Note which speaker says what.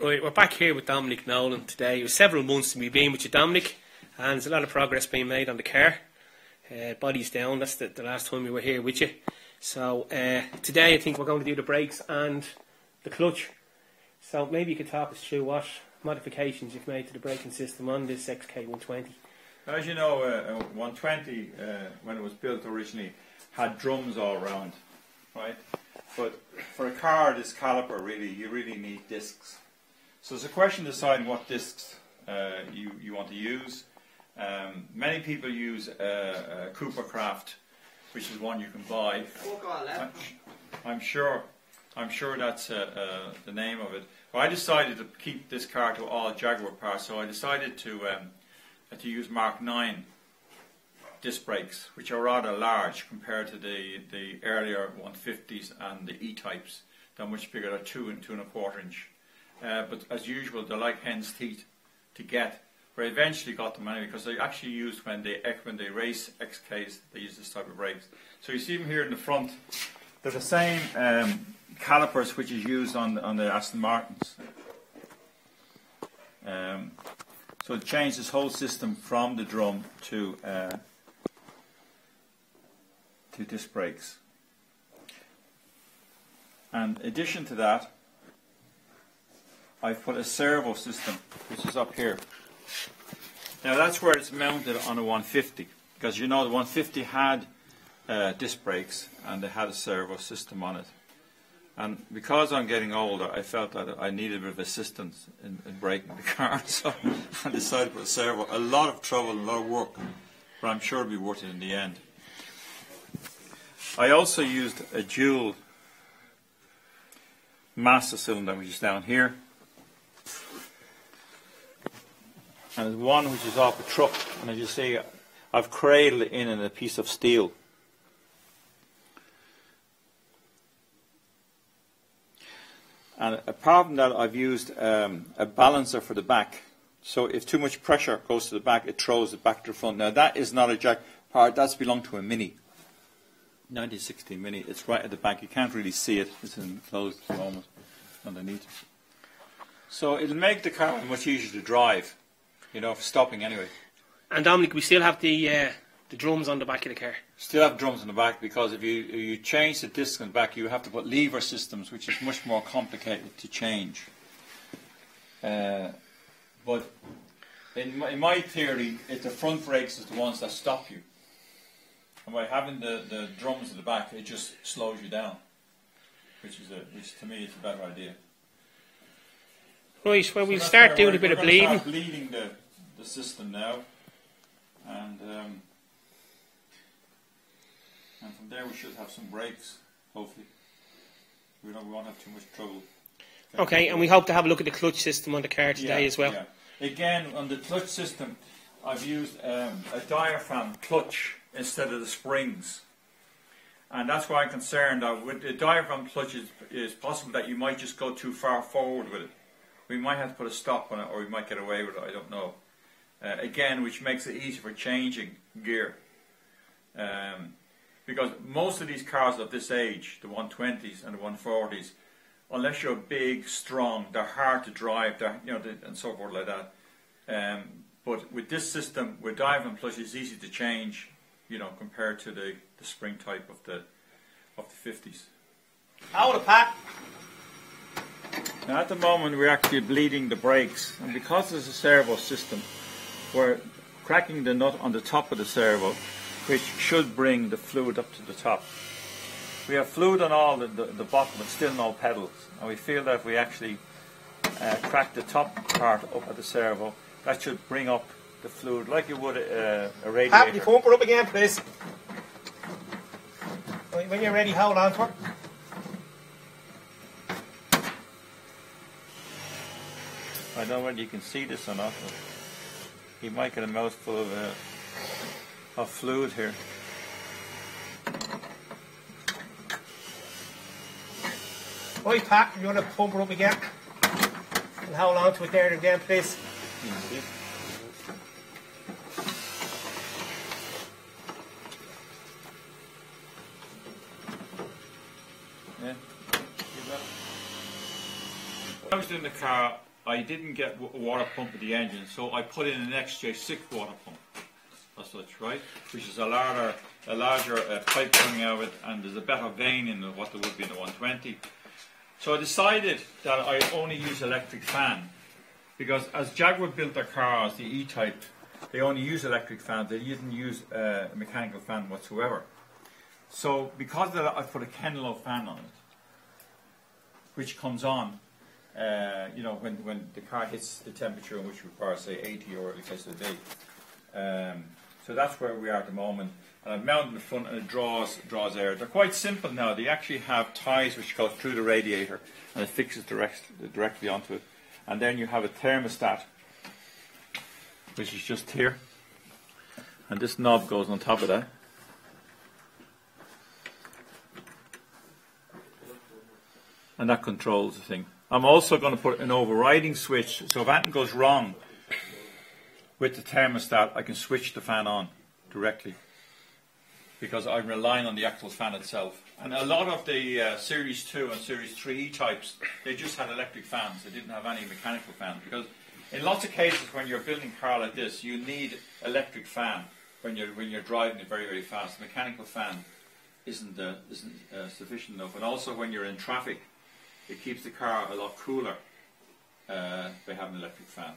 Speaker 1: Right, we're back here with Dominic Nolan today. It was several months to me being with you, Dominic, and there's a lot of progress being made on the car. Body's down, that's the last time we were here with you. So today I think we're going to do the brakes and the clutch. So maybe you could talk us through what modifications you've made to the braking system on this XK120.
Speaker 2: As you know, 120, when it was built originally, had drums all around, right? But for a car this caliper, really, you really need discs. So it's a question of deciding what discs you want to use. Many people use Cooper Craft, which is one you can buy. I'm sure that's the name of it. Well, I decided to keep this car to all Jaguar parts, so I decided to use Mark 9 disc brakes, which are rather large compared to the earlier 150s and the E-types. They're much bigger, they're 2 and 2¼ inch. But as usual, they're like hen's teeth to get. But I eventually got them anyway because they actually used when they race XKs, they use this type of brakes. So you see them here in the front. They're the same calipers which is used on the Aston Martins. So it changed this whole system from the drum to disc brakes. And in addition to that, I've put a servo system, which is up here. Now that's where it's mounted on a 150, because you know the 150 had disc brakes and they had a servo system on it. And because I'm getting older, I felt that I needed a bit of assistance in braking the car, so I decided to put a servo. A lot of trouble, a lot of work, but I'm sure it'll be worth it in the end. I also used a dual master cylinder, which is down here. And there's one which is off a truck, and as you see, I've cradled it in a piece of steel. And apart from that, I've used a balancer for the back. So if too much pressure goes to the back, it throws it back to the front. Now that is not a jack part, that's belonged to a Mini. 1960 Mini. It's right at the back. You can't really see it. It's enclosed at the moment underneath. So it'll make the car much easier to drive, you know, for stopping anyway.
Speaker 1: And Dominic, we still have the drums on the back of the car.
Speaker 2: Still have drums on the back, because if you change the disc on the back, you have to put lever systems, which is much more complicated to change. But in my theory, it's the front brakes is the ones that stop you. And by having the drums at the back, it just slows you down, which to me is a better idea.
Speaker 1: Right, well, we'll start doing a bit of bleeding.
Speaker 2: Start bleeding the system now, and from there we should have some brakes, hopefully. We won't have too much trouble.
Speaker 1: Okay, and we hope to have a look at the clutch system on the car today as well.
Speaker 2: Yeah. Again, on the clutch system, I've used a diaphragm clutch instead of the springs. And that's why I'm concerned that with the diaphragm clutch, it's possible that you might just go too far forward with it. We might have to put a stop on it, or we might get away with it, I don't know. Again, which makes it easy for changing gear. Because most of these cars of this age, the 120s and the 140s, unless you're big, strong, they're hard to drive, and so forth like that. But with this system, with diaphragm clutch, it's easy to change, compared to the spring type of the 50s.
Speaker 1: Out of pack.
Speaker 2: Now at the moment we're actually bleeding the brakes, and because there's a servo system, we're cracking the nut on the top of the servo, which should bring the fluid up to the top. We have fluid on all the bottom, but still no pedals, and we feel that if we actually crack the top part up at the servo, that should bring up the fluid like you would a radiator.
Speaker 1: Pat, you pump her up again, please. When you're ready, hold on to her.
Speaker 2: I don't know whether you can see this or not, but you might get a mouthful of fluid here.
Speaker 1: Right, Pat, you want to pump her up again? And hold on to it there again, please.
Speaker 2: I was doing the car I didn't get a water pump at the engine, so I put in an XJ6 water pump, as such, right? Which is a larger pipe coming out of it, and there's a better vein in what there would be in the 120. So I decided that I only use electric fan, because as Jaguar built their cars, the E-Type, they only use electric fans. They didn't use a mechanical fan whatsoever. So because of that, I put a Kenlow fan on it, which comes on, you know, when the car hits the temperature in which we require, say, 80 or in the case of the day. So that's where we are at the moment. And I've mounted in the front, and it draws air. They're quite simple now. They actually have ties which go through the radiator, and it fixes directly onto it. And then you have a thermostat, which is just here, and this knob goes on top of that. And that controls the thing. I'm also going to put an overriding switch, so if anything goes wrong with the thermostat, I can switch the fan on directly, because I'm relying on the actual fan itself. And a lot of the Series 2 and Series 3 E-Types, they just had electric fans. They didn't have any mechanical fans, because in lots of cases when you're building a car like this, you need electric fan when you're driving it very, very fast. The mechanical fan isn't sufficient enough. And also when you're in traffic, it keeps the car a lot cooler by having an electric fan.